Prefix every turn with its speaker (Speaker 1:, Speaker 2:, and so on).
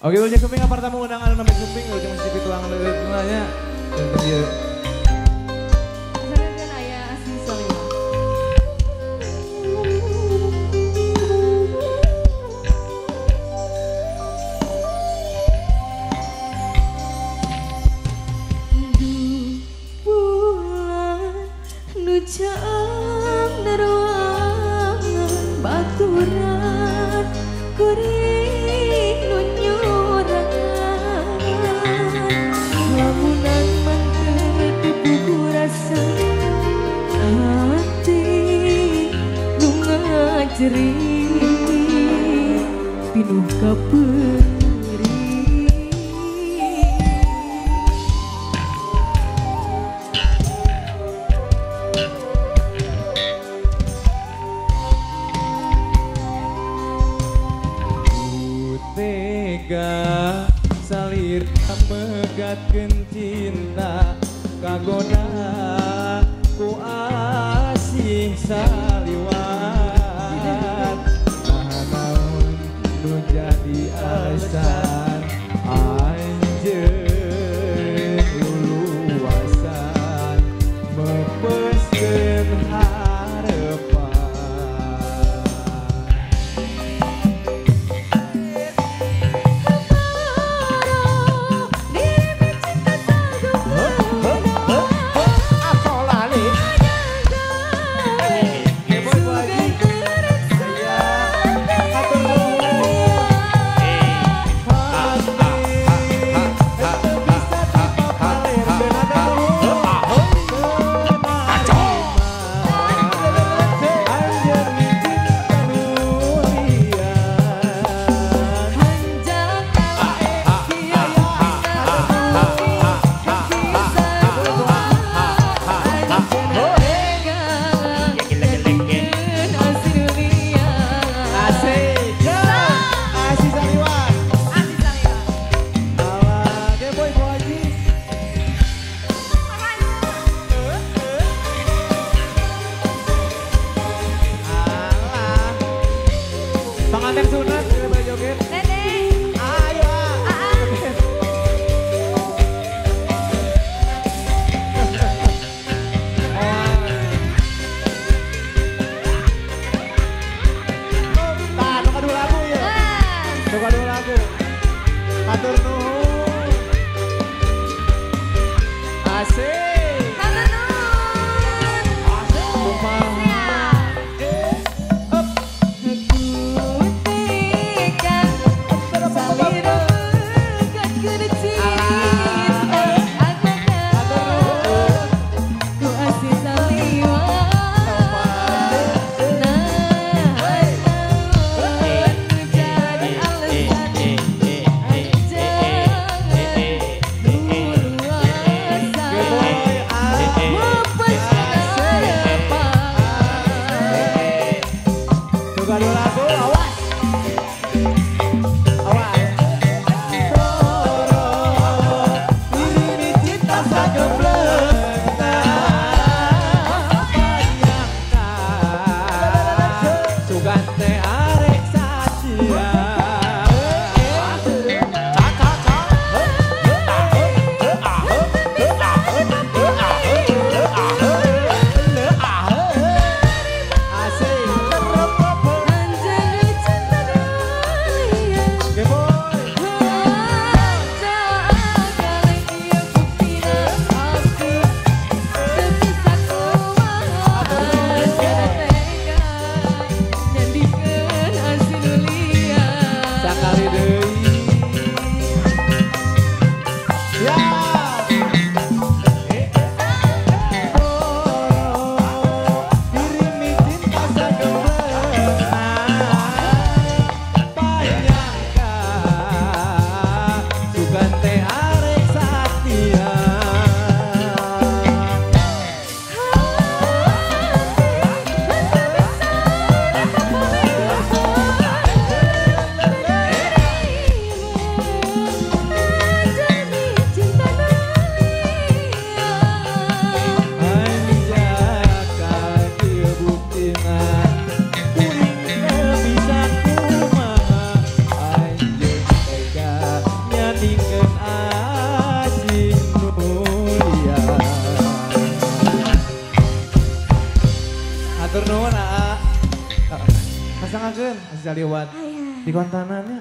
Speaker 1: Oke, udah kuping apartemen undangan namanya kuping, udah masih dituang dari semuanya. Dan dia
Speaker 2: Asalkan ayah asli Salima. Bulan nujang neruangan baturan kuring nunyuran lamunan mantetu rasa hati nu ngajeri pinuh kaperi.
Speaker 1: tega salir megatkeun cinta kagoda ku asih saliwat naon nu jadi alasan anjeun luluasan mepeskeun harepan. Pengantin sunat, kita boleh joget.
Speaker 2: Nenek.
Speaker 1: Ayo. Nah, tukar dua lagu ya. Tukar dua lagu. Atur nuhun. Asik.
Speaker 2: Matur nuhun.
Speaker 1: Kumaha. Boy. ningkeun aji mulia. Atur nuhun Aa. Pasangakeun Aziza Liwan. Di kontanannya.